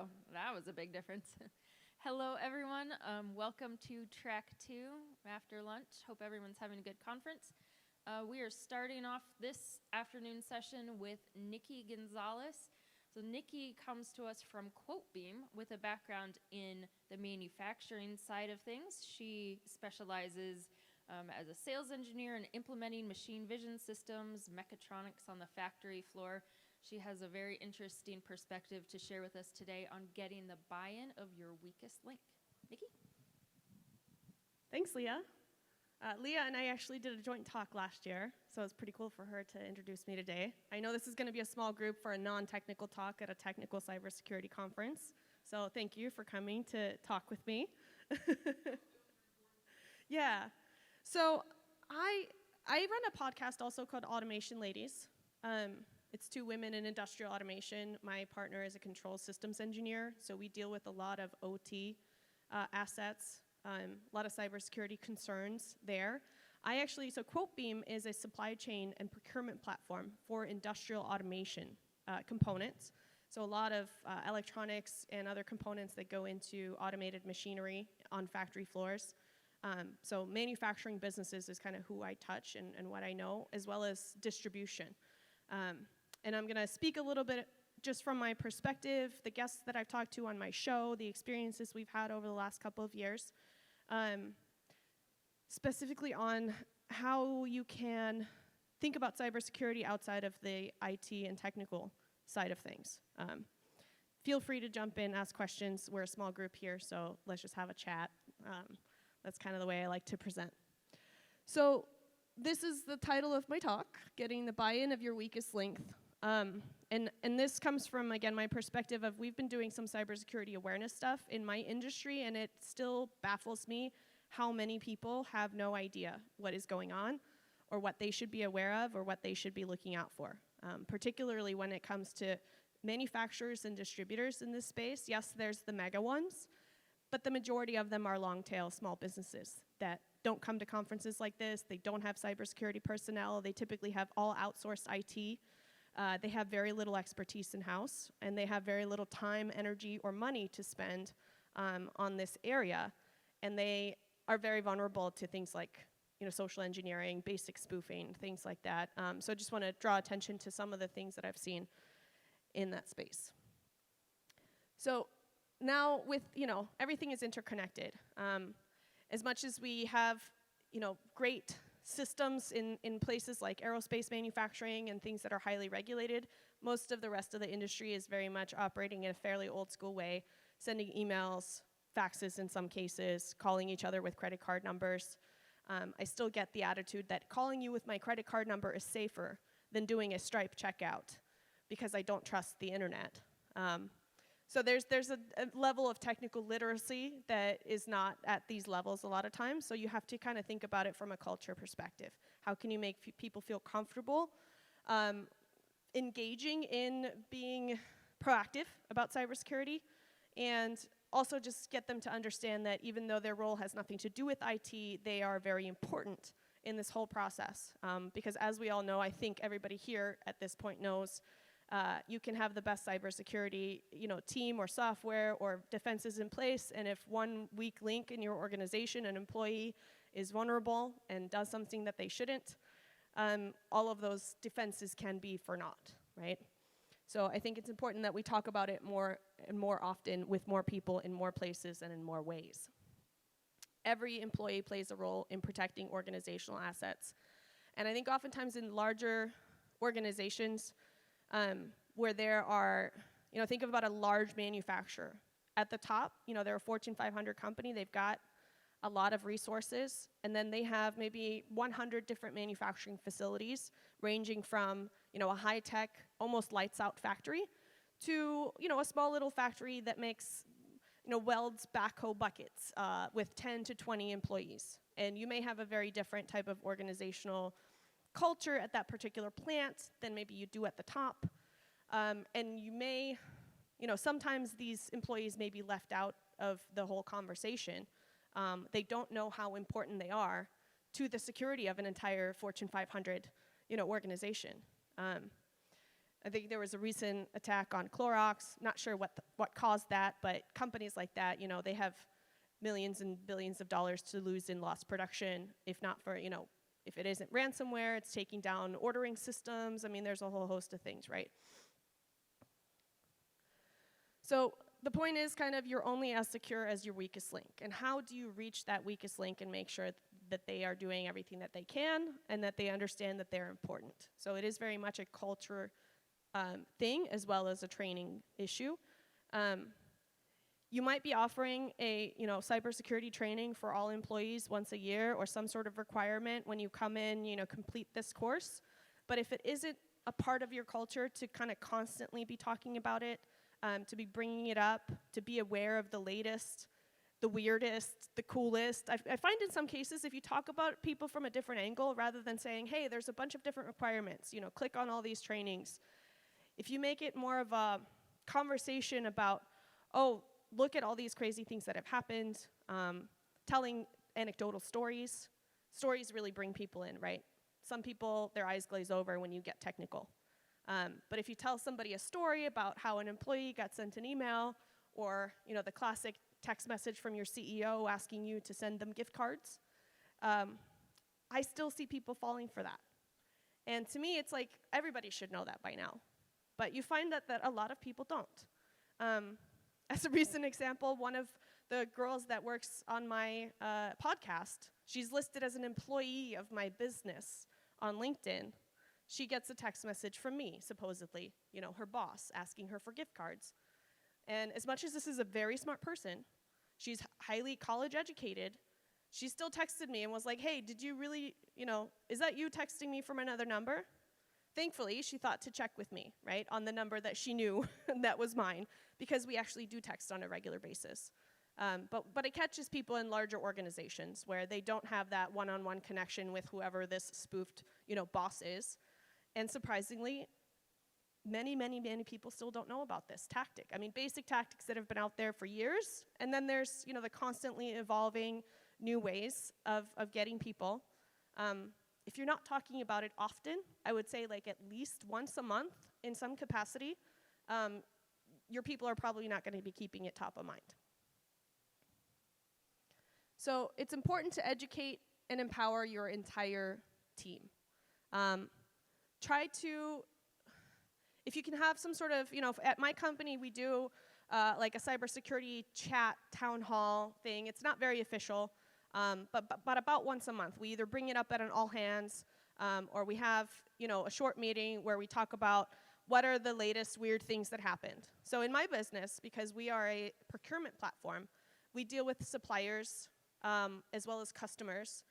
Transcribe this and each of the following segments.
go. That was a big difference. Hello, everyone. Welcome to track 2 after lunch. Hope everyone's having a good conference. We are starting off this afternoon session with Nikki Gonzalez. So Nikki comes to us from QuoteBeam with a background in the manufacturing side of things. She specializes as a sales engineer in implementing machine vision systems, mechatronics on the factory floor. She has a very interesting perspective to share with us today on getting the buy-in of your weakest link. Nikki? Thanks, Leah. Leah and I actually did a joint talk last year, so it's pretty cool for her to introduce me today. I know this is going to be a small group for a non-technical talk at a technical cybersecurity conference, so thank you for coming to talk with me. Yeah, so I run a podcast also called Automation Ladies. It's 2 women in industrial automation. My partner is a control systems engineer, so we deal with a lot of OT assets, a lot of cybersecurity concerns there. So QuoteBeam is a supply chain and procurement platform for industrial automation components. So a lot of electronics and other components that go into automated machinery on factory floors. So manufacturing businesses is kind of who I touch and what I know, as well as distribution. And I'm going to speak a little bit just from my perspective, the guests that I've talked to on my show, the experiences we've had over the last couple of years, specifically on how you can think about cybersecurity outside of the IT and technical side of things. Feel free to jump in, ask questions. We're a small group here, so let's just have a chat. That's kind of the way I like to present. So this is the title of my talk, Getting the Buy-in of Your Weakest Link. And this comes from, again, my perspective of we've been doing some cybersecurity awareness stuff in my industry, and it still baffles me how many people have no idea what is going on or what they should be aware of or what they should be looking out for, particularly when it comes to manufacturers and distributors in this space. Yes, there's the mega ones, but the majority of them are long-tail small businesses that don't come to conferences like this. They don't have cybersecurity personnel. They typically have all outsourced IT. They have very little expertise in-house, and they have very little time, energy, or money to spend on this area. And they are very vulnerable to things like social engineering, basic spoofing, things like that. So I just want to draw attention to some of the things that I've seen in that space. So now with, everything is interconnected. As much as we have, great systems in places like aerospace manufacturing and things that are highly regulated, most of the rest of the industry is very much operating in a fairly old school way, sending emails, faxes in some cases, calling each other with credit card numbers. I still get the attitude that calling you with my credit card number is safer than doing a Stripe checkout because I don't trust the internet. So there's a level of technical literacy that is not at these levels a lot of times, so you have to kind of think about it from a culture perspective. How can you make people feel comfortable engaging in being proactive about cybersecurity, and also just get them to understand that even though their role has nothing to do with IT, they are very important in this whole process. Because as we all know, I think everybody here at this point knows, you can have the best cybersecurity, team or software or defenses in place, and if one weak link in your organization, an employee is vulnerable and does something that they shouldn't, all of those defenses can be for naught, right? So I think it's important that we talk about it more and more often with more people in more places and in more ways. Every employee plays a role in protecting organizational assets. And I think oftentimes in larger organizations, where there are, think about a large manufacturer. At the top, they're a Fortune 500 company. They've got a lot of resources, and then they have maybe 100 different manufacturing facilities, ranging from, a high-tech, almost lights-out factory to, a small little factory that makes, welds backhoe buckets with 10 to 20 employees. And you may have a very different type of organizational culture at that particular plant than maybe you do at the top. And you may, sometimes these employees may be left out of the whole conversation. They don't know how important they are to the security of an entire Fortune 500, organization. I think there was a recent attack on Clorox. Not sure what caused that, but companies like that, you know, they have millions and billions of dollars to lose in lost production, if not for, you know, if it isn't ransomware, it's taking down ordering systems. I mean, there's a whole host of things, right? So the point is kind of you're only as secure as your weakest link. And how do you reach that weakest link and make sure that they are doing everything that they can and that they understand that they're important? So it is very much a culture thing as well as a training issue. You might be offering a cybersecurity training for all employees once a year or some sort of requirement when you come in, complete this course. But if it isn't a part of your culture to kind of constantly be talking about it, to be bringing it up, to be aware of the latest, the weirdest, the coolest. I find in some cases if you talk about people from a different angle rather than saying, hey, there's a bunch of different requirements, click on all these trainings. If you make it more of a conversation about, oh, look at all these crazy things that have happened, telling anecdotal stories. Stories really bring people in, right? Some people, their eyes glaze over when you get technical. But if you tell somebody a story about how an employee got sent an email or, the classic text message from your CEO asking you to send them gift cards, I still see people falling for that. And to me, it's like everybody should know that by now. But you find that a lot of people don't. As a recent example, one of the girls that works on my podcast, she's listed as an employee of my business on LinkedIn. She gets a text message from me, supposedly, her boss, asking her for gift cards. And as much as this is a very smart person, she's highly college educated, she still texted me and was like, hey, did you really, is that you texting me from another number? Thankfully, she thought to check with me, right, on the number that she knew that was mine, because we actually do text on a regular basis. But it catches people in larger organizations where they don't have that one-on-one connection with whoever this spoofed, boss is. And surprisingly, many, many, many people still don't know about this tactic. I mean, basic tactics that have been out there for years, and then there's, the constantly evolving new ways of getting people. If you're not talking about it often, I would say like at least once a month in some capacity, your people are probably not going to be keeping it top of mind. So it's important to educate and empower your entire team. Try to, if you can have some sort of, at my company we do like a cybersecurity chat town hall thing. It's not very official. But about once a month, we either bring it up at an all hands, or we have, a short meeting where we talk about what are the latest weird things that happened. So in my business, because we are a procurement platform, we deal with suppliers as well as customers,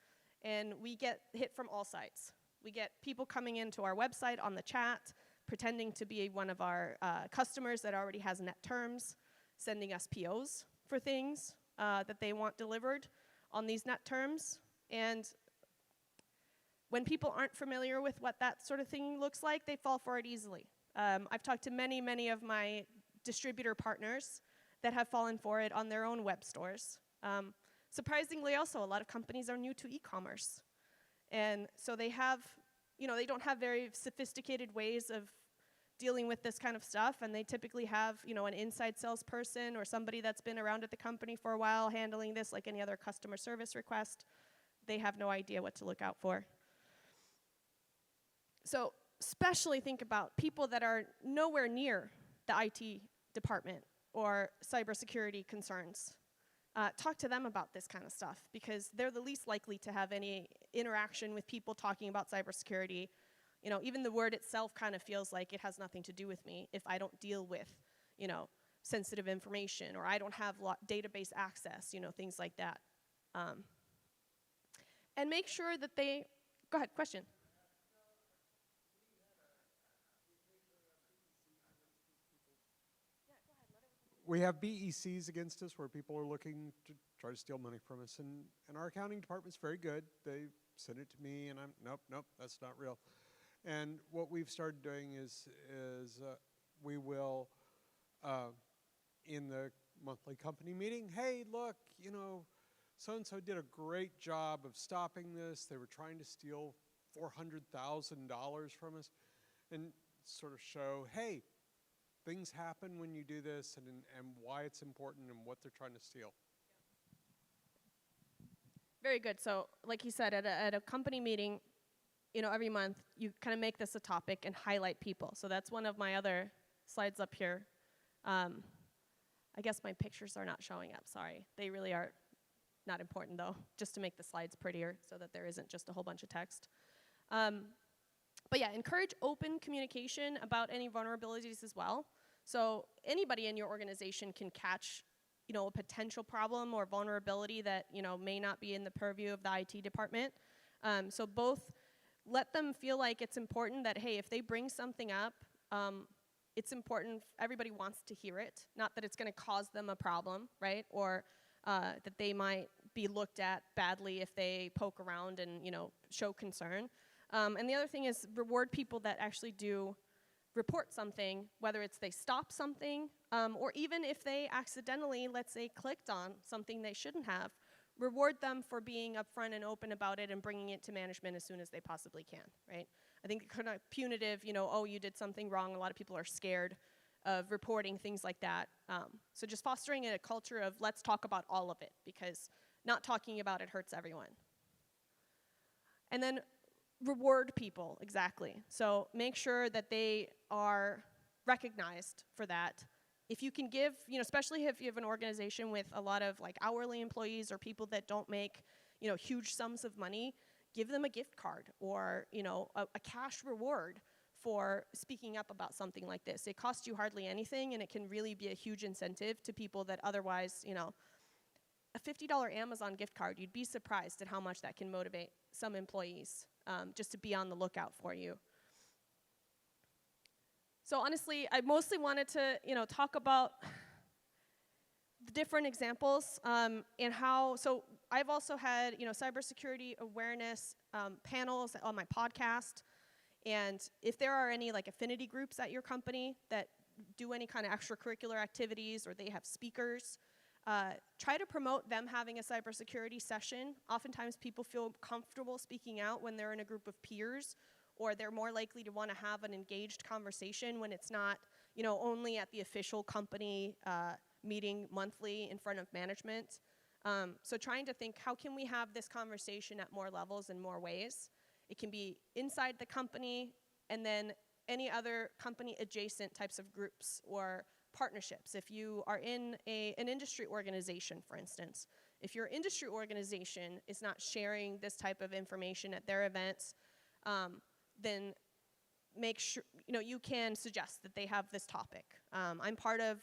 and we get hit from all sides. We get people coming into our website on the chat, pretending to be one of our customers that already has net terms, sending us POs for things that they want delivered on these net terms. And when people aren't familiar with what that sort of thing looks like, they fall for it easily. I've talked to many, many of my distributor partners that have fallen for it on their own web stores. Surprisingly also, a lot of companies are new to e-commerce. And so they have, they don't have very sophisticated ways of dealing with this kind of stuff, and they typically have, an inside salesperson or somebody that's been around at the company for a while handling this like any other customer service request. They have no idea what to look out for. So especially think about people that are nowhere near the IT department or cybersecurity concerns. Talk to them about this kind of stuff, because they're the least likely to have any interaction with people talking about cybersecurity. Even the word itself kind of feels like it has nothing to do with me if I don't deal with, sensitive information, or I don't have database access, things like that. And make sure that they, go ahead, question. We have BECs against us where people are looking to try to steal money from us, and our accounting department's very good. They send it to me, and I'm, nope, that's not real. And what we've started doing is we will, in the monthly company meeting, hey, look, so-and-so did a great job of stopping this. They were trying to steal $400,000 from us. And sort of show, hey, things happen when you do this, and why it's important and what they're trying to steal. Very good. So, like you said, at a company meeting, every month, you kind of make this a topic and highlight people. So that's one of my other slides up here. I guess my pictures are not showing up, sorry. They really are not important though, just to make the slides prettier so that there isn't just a whole bunch of text. But yeah, encourage open communication about any vulnerabilities as well. So anybody in your organization can catch a potential problem or vulnerability that may not be in the purview of the IT department. So both let them feel like it's important that, hey, if they bring something up, it's important, everybody wants to hear it, not that it's going to cause them a problem, right? Or that they might be looked at badly if they poke around and, show concern. And the other thing is reward people that actually do report something, whether it's they stop something, or even if they accidentally, let's say, clicked on something they shouldn't have, reward them for being upfront and open about it and bringing it to management as soon as they possibly can, right? I think kind of punitive, oh, you did something wrong. A lot of people are scared of reporting things like that. So just fostering a culture of let's talk about all of it, because not talking about it hurts everyone. And then reward people, exactly. So make sure that they are recognized for that. If you can give, especially if you have an organization with a lot of like hourly employees or people that don't make, huge sums of money, give them a gift card or, a cash reward for speaking up about something like this. It costs you hardly anything, and it can really be a huge incentive to people that otherwise, a $50 Amazon gift card, you'd be surprised at how much that can motivate some employees just to be on the lookout for you. So honestly, I mostly wanted to, talk about the different examples and how, so I've also had, cybersecurity awareness panels on my podcast. And if there are any like affinity groups at your company that do any kind of extracurricular activities or they have speakers, try to promote them having a cybersecurity session. Oftentimes people feel comfortable speaking out when they're in a group of peers, or they're more likely to want to have an engaged conversation when it's not, only at the official company meeting monthly in front of management. So trying to think, how can we have this conversation at more levels and more ways? It can be inside the company, and then any other company adjacent types of groups or partnerships. If you are in an industry organization, for instance, if your industry organization is not sharing this type of information at their events, then make sure, you can suggest that they have this topic. I'm part of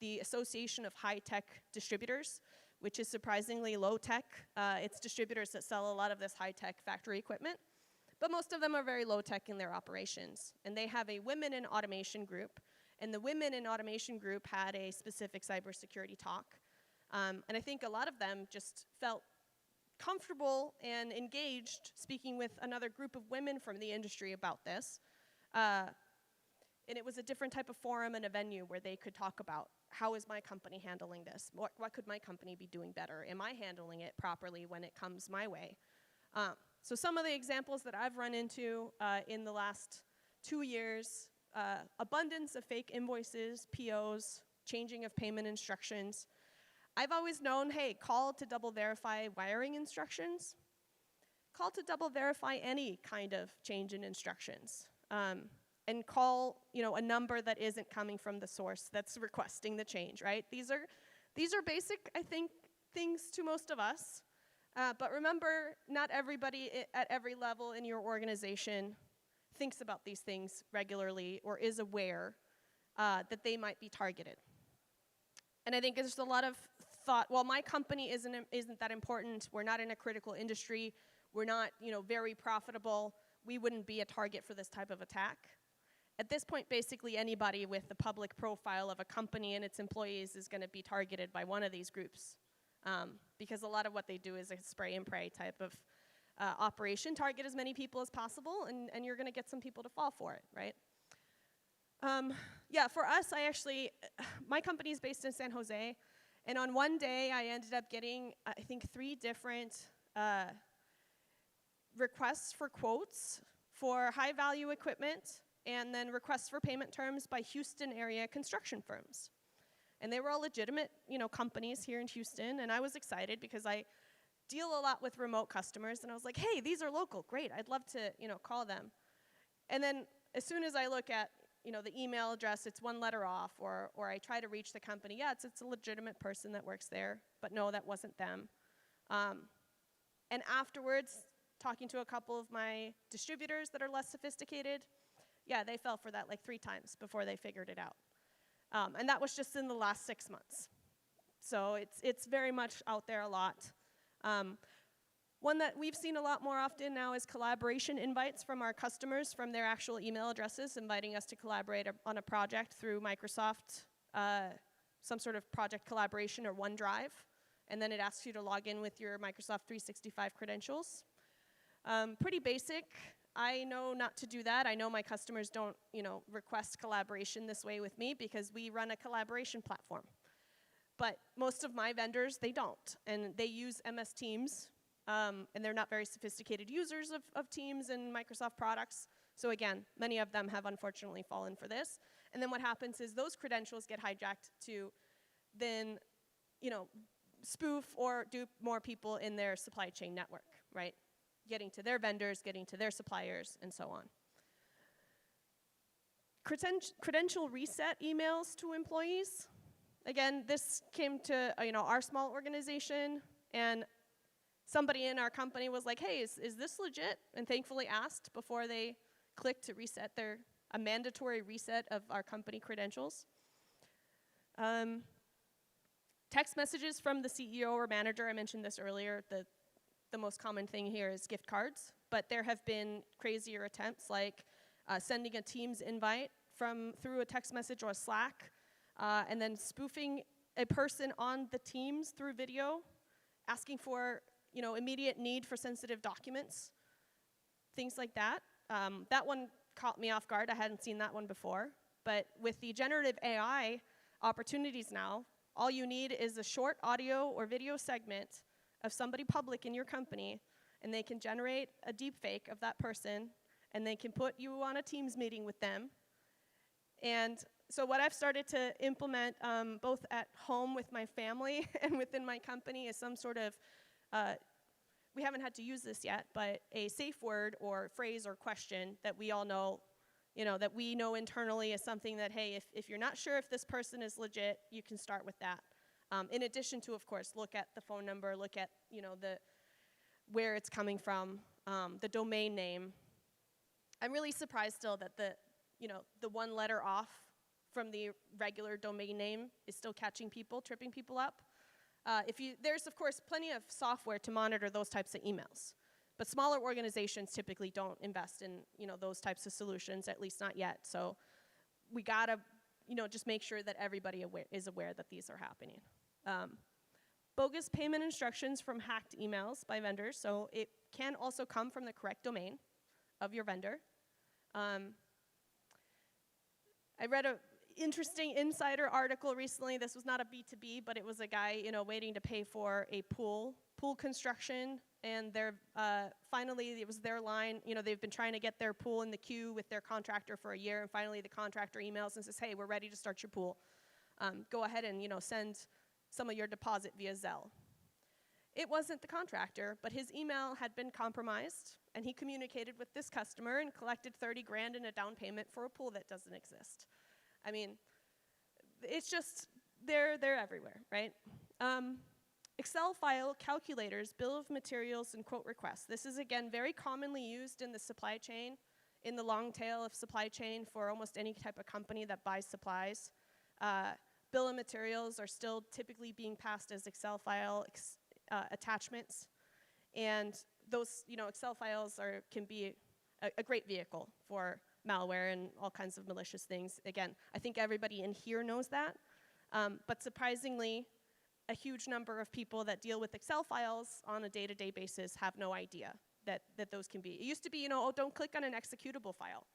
the Association of High-Tech Distributors, which is surprisingly low-tech. It's distributors that sell a lot of this high-tech factory equipment, but most of them are very low-tech in their operations. And they have a women in automation group, and the women in automation group had a specific cybersecurity talk. And I think a lot of them just felt comfortable and engaged speaking with another group of women from the industry about this. And it was a different type of forum and a venue where they could talk about, how is my company handling this? What could my company be doing better? Am I handling it properly when it comes my way? So some of the examples that I've run into in the last 2 years, abundance of fake invoices, POs, changing of payment instructions. I've always known, hey, call to double verify wiring instructions. Call to double verify any kind of change in instructions. And call, a number that isn't coming from the source that's requesting the change, right? These are basic, I think, things to most of us. But remember, not everybody at every level in your organization thinks about these things regularly or is aware that they might be targeted. And I think there's a lot of thought, well, my company isn't that important. We're not in a critical industry. We're not, very profitable. We wouldn't be a target for this type of attack. At this point, basically anybody with the public profile of a company and its employees is going to be targeted by one of these groups, because a lot of what they do is a spray and pray type of operation. Target as many people as possible, and you're going to get some people to fall for it, right? Yeah, for us, my company is based in San Jose, and on one day I ended up getting, I think, 3 different requests for quotes for high-value equipment and then requests for payment terms by Houston area construction firms. And they were all legitimate, companies here in Houston, and I was excited because I deal a lot with remote customers, and I was like, hey, these are local, great, I'd love to, call them. And then as soon as I look at, the email address, it's one letter off, or I try to reach the company, yeah, it's a legitimate person that works there, but no, that wasn't them. And afterwards, talking to a couple of my distributors that are less sophisticated, yeah, they fell for that like 3 times before they figured it out. And that was just in the last 6 months. So it's very much out there a lot. One that we've seen a lot more often now is collaboration invites from our customers from their actual email addresses, inviting us to collaborate on a project through Microsoft, some sort of project collaboration or OneDrive. And then it asks you to log in with your Microsoft 365 credentials. Pretty basic. I know not to do that. I know my customers don't, request collaboration this way with me because we run a collaboration platform. But most of my vendors, they don't. And they use MS Teams, and they're not very sophisticated users of Teams and Microsoft products. So again, many of them have unfortunately fallen for this. And then what happens is those credentials get hijacked to then, spoof or dupe more people in their supply chain network, right? Getting to their vendors, getting to their suppliers, and so on. Credential reset emails to employees. Again, this came to our small organization, and somebody in our company was like, hey, is this legit? And thankfully asked before they clicked to reset a mandatory reset of our company credentials. Text messages from the CEO or manager, I mentioned this earlier, the most common thing here is gift cards, but there have been crazier attempts like sending a Teams invite through a text message or a Slack, and then spoofing a person on the Teams through video, asking for immediate need for sensitive documents, things like that. That one caught me off guard. I hadn't seen that one before. But with the generative AI opportunities now, all you need is a short audio or video segment of somebody public in your company, and they can generate a deep fake of that person, and they can put you on a Teams meeting with them. And so what I've started to implement both at home with my family and within my company is some sort of, we haven't had to use this yet, but a safe word or phrase or question that we all know, that we know internally is something that, hey, if you're not sure if this person is legit, you can start with that. In addition to, of course, look at the phone number, look at, where it's coming from, the domain name. I'm really surprised still that the one letter off from the regular domain name is still catching people, tripping people up. There's, of course, plenty of software to monitor those types of emails. But smaller organizations typically don't invest in, those types of solutions, at least not yet. So we gotta, just make sure that everybody is aware that these are happening. Bogus payment instructions from hacked emails by vendors. So it can also come from the correct domain of your vendor. I read a interesting insider article recently. This was not a B2B, but it was a guy, waiting to pay for a pool construction, and finally it was their line. They've been trying to get their pool in the queue with their contractor for a year, and finally the contractor emails and says, hey, we're ready to start your pool. Go ahead and send some of your deposit via Zelle. It wasn't the contractor, but his email had been compromised, and he communicated with this customer and collected $30,000 in a down payment for a pool that doesn't exist. I mean, it's just, they're everywhere, right? Excel file calculators, bill of materials, and quote requests. This is, again, very commonly used in the supply chain, in the long tail of supply chain for almost any type of company that buys supplies. Bill of materials are still typically being passed as Excel file attachments. And those, Excel files can be a great vehicle for malware and all kinds of malicious things. Again, I think everybody in here knows that. But surprisingly, a huge number of people that deal with Excel files on a day-to-day basis have no idea that those can be. It used to be, oh, don't click on an executable file,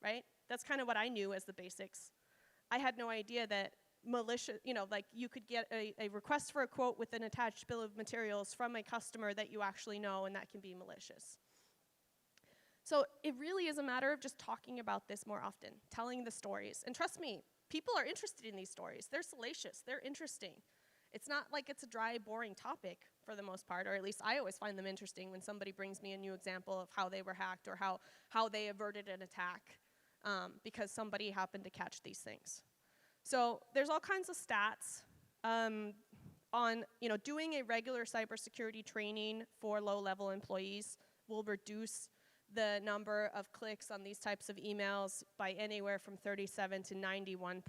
right? That's kind of what I knew as the basics. I had no idea that malicious, like you could get a request for a quote with an attached bill of materials from a customer that you actually know, and that can be malicious. So it really is a matter of just talking about this more often, telling the stories. And trust me, people are interested in these stories. They're salacious, they're interesting. It's not like it's a dry, boring topic for the most part, or at least I always find them interesting when somebody brings me a new example of how they were hacked or how they averted an attack because somebody happened to catch these things. So there's all kinds of stats on doing a regular cybersecurity training for low-level employees will reduce the number of clicks on these types of emails by anywhere from 37 to 91%.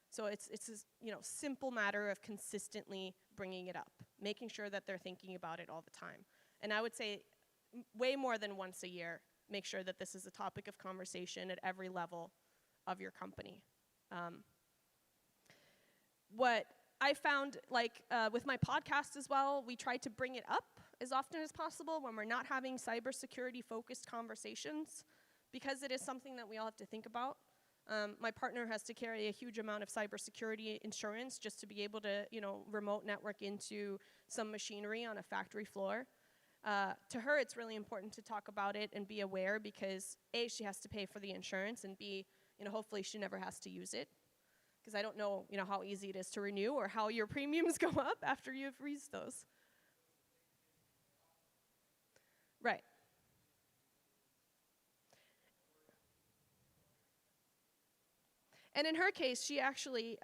So it's a simple matter of consistently bringing it up, making sure that they're thinking about it all the time. And I would say way more than once a year, make sure that this is a topic of conversation at every level of your company. What I found, with my podcast as well, we try to bring it up as often as possible when we're not having cybersecurity-focused conversations, because it is something that we all have to think about. My partner has to carry a huge amount of cybersecurity insurance just to be able to, remote network into some machinery on a factory floor. To her, it's really important to talk about it and be aware because A, she has to pay for the insurance, and B, hopefully she never has to use it. Because I don't know, how easy it is to renew or how your premiums go up after you've used those. Right. And in her case, she actually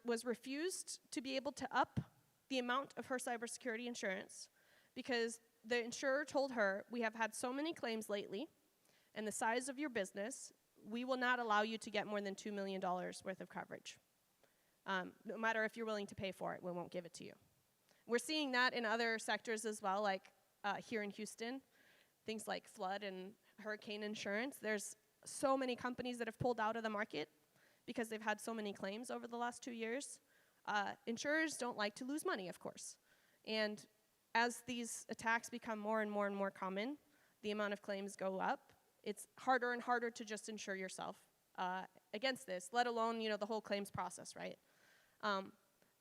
was refused to be able to up the amount of her cybersecurity insurance because the insurer told her, we have had so many claims lately, and the size of your business, we will not allow you to get more than $2 million worth of coverage. No matter if you're willing to pay for it, we won't give it to you. We're seeing that in other sectors as well, like here in Houston, things like flood and hurricane insurance. There's so many companies that have pulled out of the market because they've had so many claims over the last 2 years. Insurers don't like to lose money, of course. And as these attacks become more and more and more common, the amount of claims go up. It's harder and harder to just insure yourself against this, let alone, the whole claims process, right?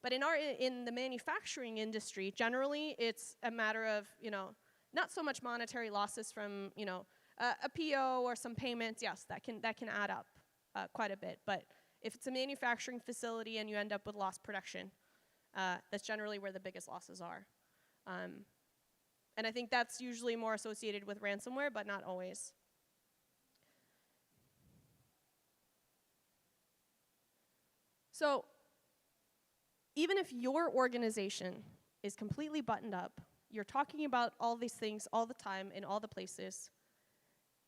But in the manufacturing industry, generally, it's a matter of, not so much monetary losses from, a PO or some payments. Yes, that can add up quite a bit. But if it's a manufacturing facility and you end up with lost production, that's generally where the biggest losses are. And I think that's usually more associated with ransomware, but not always. So even if your organization is completely buttoned up, you're talking about all these things all the time in all the places,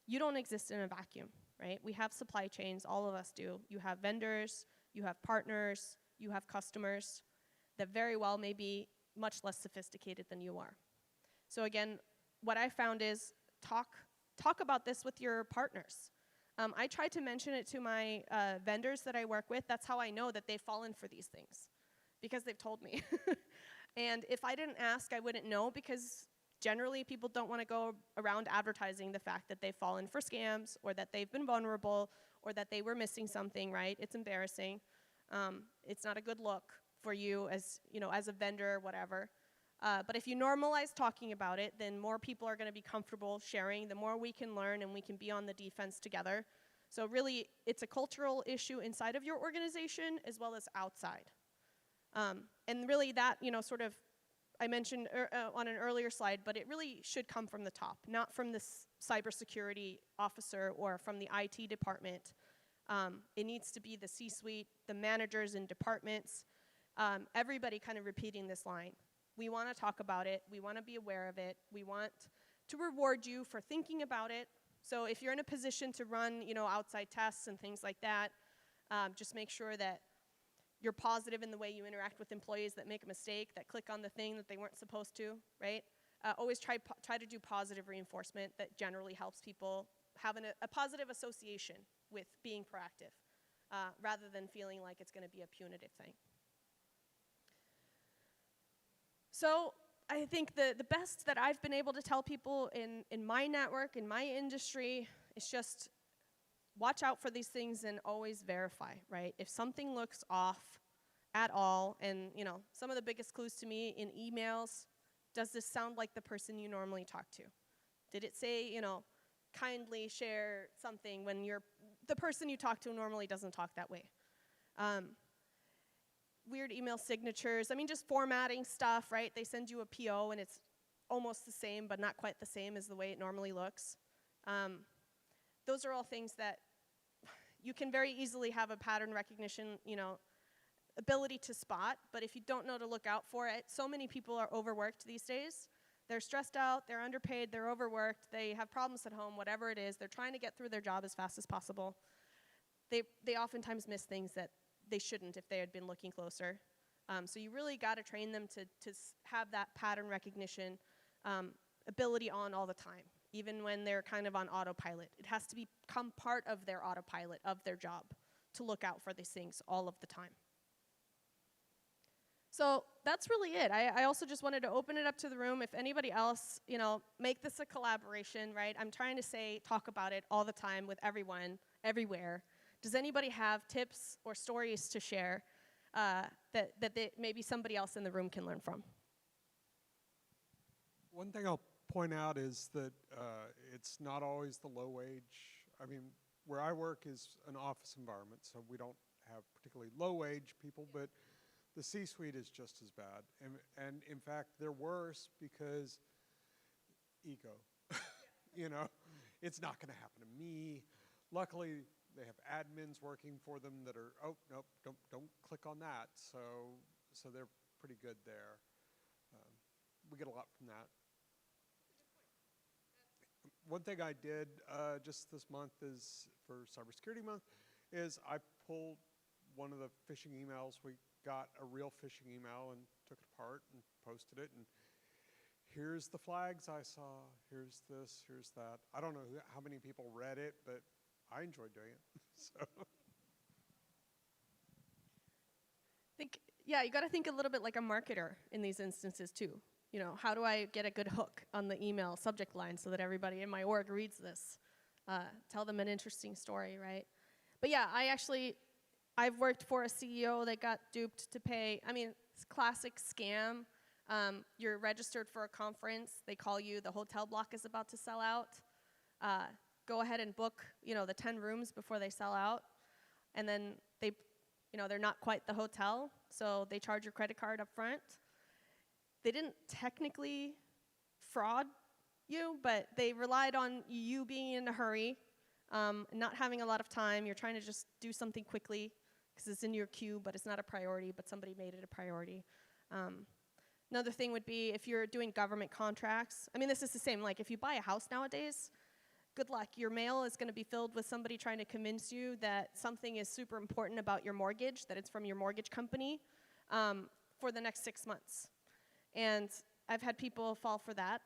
you don't exist in a vacuum, right? We have supply chains, all of us do. You have vendors, you have partners, you have customers that very well may be much less sophisticated than you are. So again, what I found is talk about this with your partners. I try to mention it to my vendors that I work with. That's how I know that they've fallen for these things, because they've told me. And if I didn't ask, I wouldn't know, because generally people don't want to go around advertising the fact that they've fallen for scams or that they've been vulnerable or that they were missing something, right? It's embarrassing. It's not a good look for you as a vendor or whatever. But if you normalize talking about it, then more people are going to be comfortable sharing. The more we can learn and we can be on the defense together. So really, it's a cultural issue inside of your organization as well as outside. And really that, I mentioned on an earlier slide, but it really should come from the top, not from the cybersecurity officer or from the IT department. It needs to be the C-suite, the managers in departments, everybody kind of repeating this line. We want to talk about it. We want to be aware of it. We want to reward you for thinking about it. So if you're in a position to run, outside tests and things like that, just make sure that you're positive in the way you interact with employees that make a mistake, that click on the thing that they weren't supposed to, right? Always try to do positive reinforcement that generally helps people have a positive association with being proactive, rather than feeling like it's going to be a punitive thing. So I think the best that I've been able to tell people in my network, in my industry, is just watch out for these things and always verify, right? If something looks off at all, and some of the biggest clues to me in emails, does this sound like the person you normally talk to? Did it say, kindly share something when the person you talk to normally doesn't talk that way. Weird email signatures. I mean, just formatting stuff, right? They send you a PO and it's almost the same, but not quite the same as the way it normally looks. Those are all things that you can very easily have a pattern recognition, ability to spot, but if you don't know to look out for it, so many people are overworked these days. They're stressed out, they're underpaid, they're overworked, they have problems at home, whatever it is. They're trying to get through their job as fast as possible. They oftentimes miss things that they shouldn't if they had been looking closer. So you really got to train them to have that pattern recognition ability on all the time, even when they're kind of on autopilot. It has to become part of their autopilot, of their job, to look out for these things all of the time. So that's really it. I also just wanted to open it up to the room. If anybody else, make this a collaboration, right? I'm trying to talk about it all the time with everyone, everywhere. Does anybody have tips or stories to share that maybe somebody else in the room can learn from? One thing I'll point out is that it's not always the low wage. I mean, where I work is an office environment, so we don't have particularly low wage people, but the C-suite is just as bad. And in fact, they're worse because ego. It's not going to happen to me. Luckily, they have admins working for them that are, oh, nope, don't click on that. So they're pretty good there. We get a lot from that. One thing I did just this month is, for Cybersecurity Month, is I pulled one of the phishing emails. We got a real phishing email and took it apart and posted it. And here's the flags I saw. Here's this, here's that. I don't know how many people read it, but I enjoyed doing it. You got to think a little bit like a marketer in these instances too. How do I get a good hook on the email subject line so that everybody in my org reads this? Tell them an interesting story, right? But yeah, I've worked for a CEO that got duped to pay. I mean, it's a classic scam. You're registered for a conference. They call you. The hotel block is about to sell out. Go ahead and book, the 10 rooms before they sell out. And then they're not quite the hotel, so they charge your credit card up front. They didn't technically fraud you, but they relied on you being in a hurry, not having a lot of time. You're trying to just do something quickly because it's in your queue, but it's not a priority, but somebody made it a priority. Another thing would be if you're doing government contracts. I mean, this is the same. Like, if you buy a house nowadays, good luck. Your mail is going to be filled with somebody trying to convince you that something is super important about your mortgage, that it's from your mortgage company, for the next 6 months. And I've had people fall for that.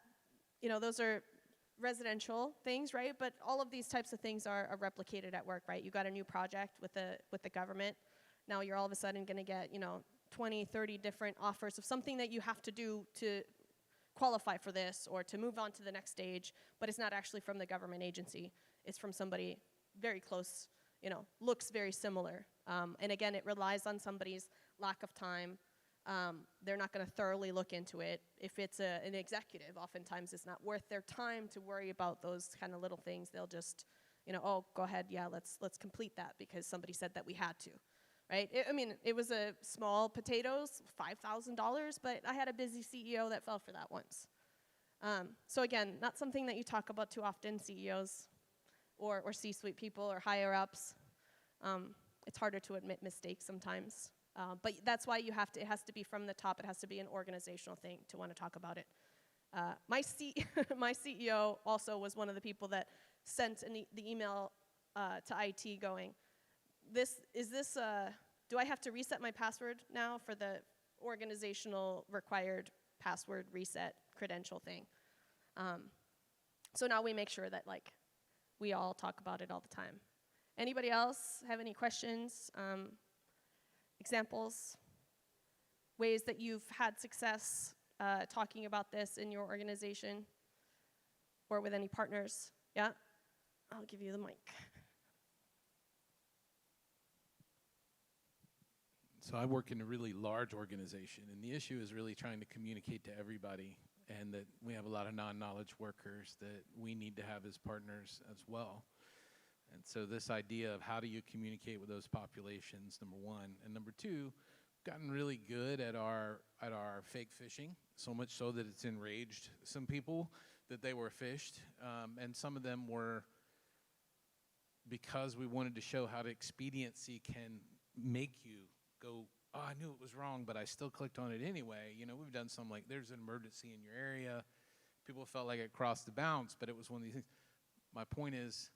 Those are residential things, right? But all of these types of things are replicated at work, right? You got a new project with the government. Now you're all of a sudden going to get, 20, 30 different offers of something that you have to do to qualify for this or to move on to the next stage, but it's not actually from the government agency. It's from somebody very close, looks very similar. And again, it relies on somebody's lack of time. They're not going to thoroughly look into it. If it's an executive, oftentimes it's not worth their time to worry about those kind of little things. They'll just, oh, go ahead, yeah, let's complete that because somebody said that we had to, right? It was a small potatoes, $5,000, but I had a busy CEO that fell for that once. So again, not something that you talk about too often, CEOs or C-suite people or higher ups. It's harder to admit mistakes sometimes. But that's why it has to be from the top. It has to be an organizational thing to want to talk about it. My CEO also was one of the people that sent the email to IT going, do I have to reset my password now for the organizational required password reset credential thing? So now we make sure that we all talk about it all the time. Anybody else have any questions? Examples, ways that you've had success talking about this in your organization or with any partners? Yeah? I'll give you the mic. So I work in a really large organization, and the issue is really trying to communicate to everybody and that we have a lot of non-knowledge workers that we need to have as partners as well. And so this idea of how do you communicate with those populations, number one, and number two, gotten really good at our fake phishing, so much so that it's enraged some people that they were phished, and some of them were because we wanted to show how the expediency can make you go, oh, I knew it was wrong, but I still clicked on it anyway. You know, we've done some like, there's an emergency in your area. People felt like it crossed the bounds, but it was one of these things. My point is,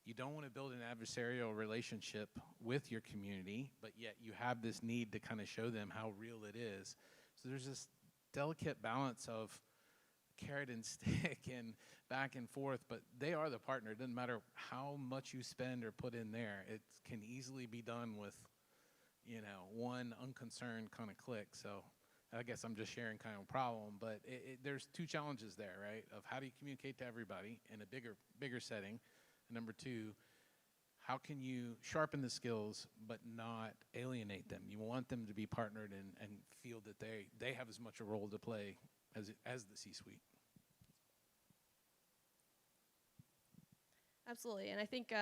you don't want to build an adversarial relationship with your community, but yet you have this need to kind of show them how real it is. So there's this delicate balance of carrot and stick and back and forth, but they are the partner. It doesn't matter how much you spend or put in there. It can easily be done with, you know, one unconcerned kind of click. So I guess I'm just sharing kind of a problem, but there's two challenges there, right? Of how do you communicate to everybody in a bigger setting? And number two, how can you sharpen the skills but not alienate them? You want them to be partnered and feel that they have as much a role to play as the C-suite. Absolutely, and I think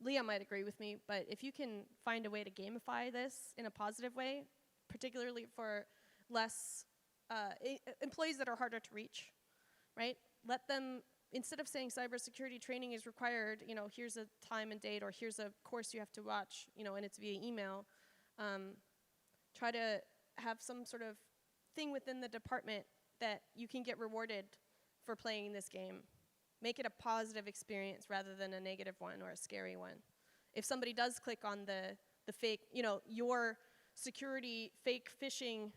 Leah might agree with me, but if you can find a way to gamify this in a positive way, particularly for less employees that are harder to reach, right? Let them, instead of saying cybersecurity training is required, you know, here's a time and date, or here's a course you have to watch, you know, and it's via email, try to have some sort of thing within the department that you can get rewarded for playing this game. Make it a positive experience rather than a negative one or a scary one. If somebody does click on the fake, you know, your security fake phishing,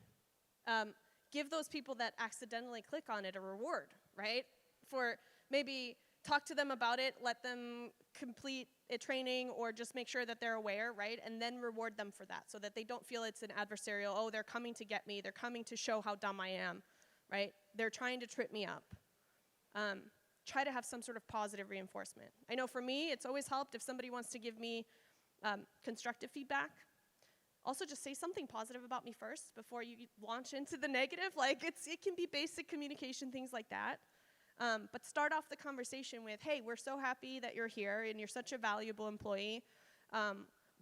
give those people that accidentally click on it a reward, right? For maybe talk to them about it, let them complete a training, or just make sure that they're aware, right? And then reward them for that so that they don't feel it's an adversarial, oh, they're coming to get me, they're coming to show how dumb I am, right? They're trying to trip me up. Try to have some sort of positive reinforcement. I know for me, it's always helped if somebody wants to give me constructive feedback. Also, just say something positive about me first before you launch into the negative. Like, it can be basic communication, things like that. But start off the conversation with, hey, we're so happy that you're here and you're such a valuable employee.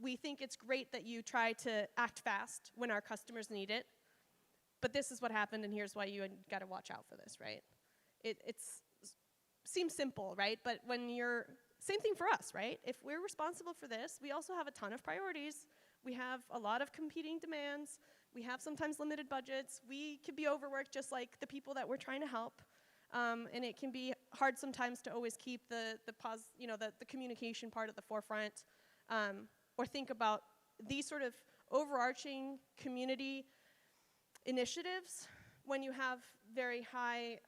We think it's great that you try to act fast when our customers need it. But this is what happened, and here's why you got to watch out for this, right? It's seems simple, right? But when you're, same thing for us, right? If we're responsible for this, we also have a ton of priorities. We have a lot of competing demands. We have sometimes limited budgets. We could be overworked just like the people that we're trying to help. And it can be hard sometimes to always keep the communication part at the forefront, or think about these sort of overarching community initiatives when you have very high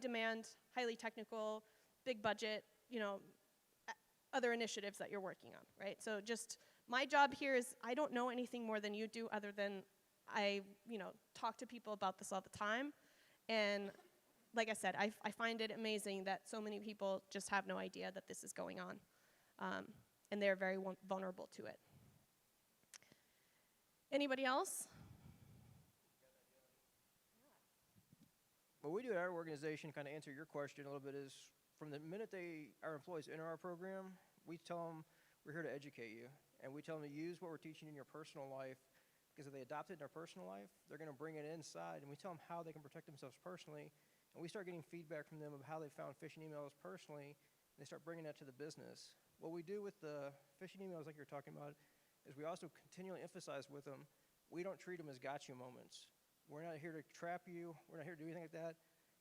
demand, highly technical, big budget, you know, other initiatives that you're working on, right? So just my job here is I don't know anything more than you do, other than I, you know, talk to people about this all the time. And like I said, I find it amazing that so many people just have no idea that this is going on. And they're very vulnerable to it. Anybody else? What we do at our organization, kind of answer your question a little bit, is from the minute our employees enter our program, we tell them we're here to educate you. And we tell them to use what we're teaching in your personal life, because if they adopt it in their personal life, they're going to bring it inside. And we tell them how they can protect themselves personally. And we start getting feedback from them of how they found phishing emails personally, and they start bringing that to the business. What we do with the phishing emails like you're talking about is we also continually emphasize with them, we don't treat them as gotcha moments. We're not here to trap you. We're not here to do anything like that.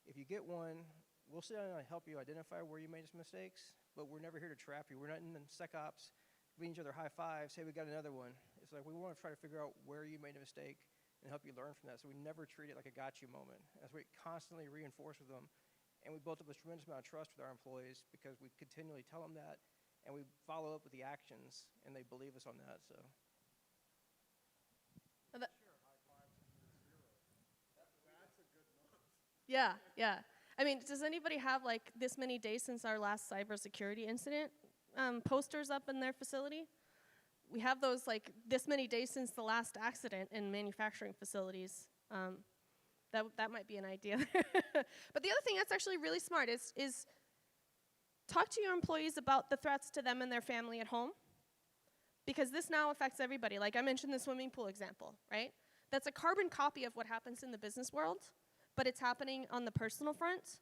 If you get one, we'll sit down and help you identify where you made mistakes, but we're never here to trap you. We're not in the SecOps giving each other high fives, hey, we got another one. It's like we want to try to figure out where you made a mistake and help you learn from that. So we never treat it like a gotcha moment. As we constantly reinforce with them. And we built up this tremendous amount of trust with our employees because we continually tell them that, and we follow up with the actions, and they believe us on that. So. Yeah, yeah. I mean, does anybody have like this many days since our last cybersecurity incident posters up in their facility? We have those like this many days since the last accident in manufacturing facilities. that might be an idea. But the other thing that's actually really smart is talk to your employees about the threats to them and their family at home, because this now affects everybody. Like I mentioned the swimming pool example, right? That's a carbon copy of what happens in the business world, but it's happening on the personal front.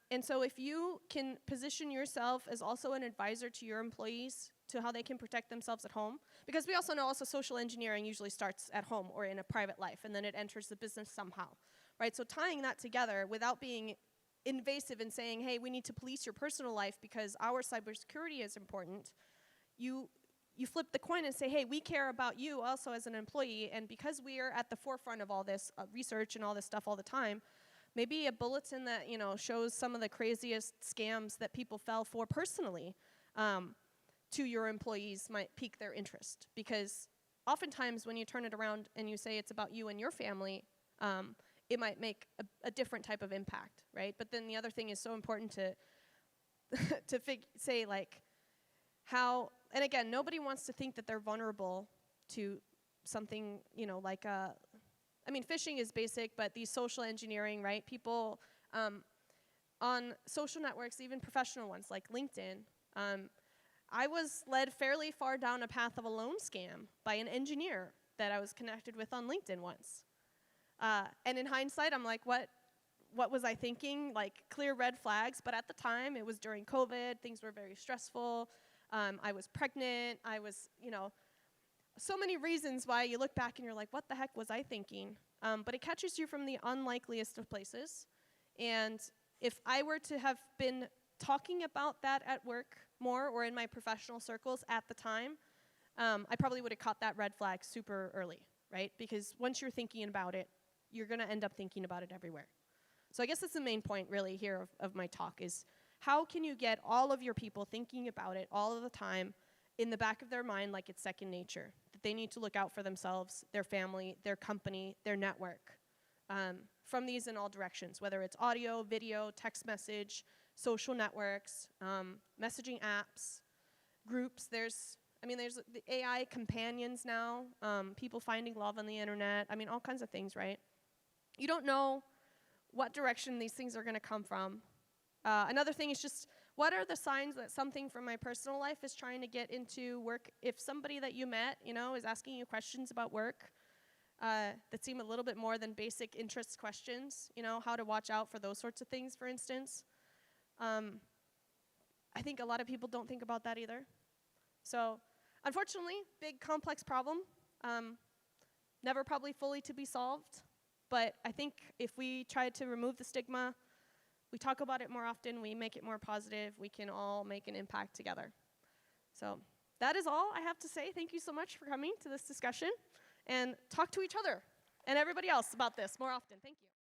And so if you can position yourself as also an advisor to your employees to how they can protect themselves at home, because we also know also social engineering usually starts at home or in a private life, and then it enters the business somehow, right? So tying that together without being invasive and saying, hey, we need to police your personal life because our cybersecurity is important, you flip the coin and say, hey, we care about you also as an employee, and because we are at the forefront of all this research and all this stuff all the time, maybe a bulletin that shows some of the craziest scams that people fell for personally to your employees might pique their interest. Because oftentimes when you turn it around and you say it's about you and your family, it might make a different type of impact, right? But then the other thing is so important to say, like, how, and again, nobody wants to think that they're vulnerable to something, like I mean, phishing is basic, but these social engineering, right? People on social networks, even professional ones like LinkedIn, I was led fairly far down a path of a loan scam by an engineer that I was connected with on LinkedIn once. And in hindsight, I'm like, what was I thinking? Like, clear red flags, but at the time, it was during COVID, things were very stressful. I was pregnant, I was, so many reasons why you look back and you're like, what the heck was I thinking? But it catches you from the unlikeliest of places. And if I were to have been talking about that at work more or in my professional circles at the time, I probably would have caught that red flag super early, right? Because once you're thinking about it, you're going to end up thinking about it everywhere. So I guess that's the main point really here of my talk is how can you get all of your people thinking about it all of the time in the back of their mind like it's second nature, that they need to look out for themselves, their family, their company, their network, from these in all directions, whether it's audio, video, text message, social networks, messaging apps, groups. There's the AI companions now, people finding love on the internet. I mean, all kinds of things, right? You don't know what direction these things are going to come from. Another thing is just, what are the signs that something from my personal life is trying to get into work? If somebody that you met, is asking you questions about work that seem a little bit more than basic interest questions, how to watch out for those sorts of things, for instance. I think a lot of people don't think about that either. So, unfortunately, big complex problem, never probably fully to be solved. But I think if we try to remove the stigma, we talk about it more often, we make it more positive, we can all make an impact together. So that is all I have to say. Thank you so much for coming to this discussion, and talk to each other and everybody else about this more often. Thank you.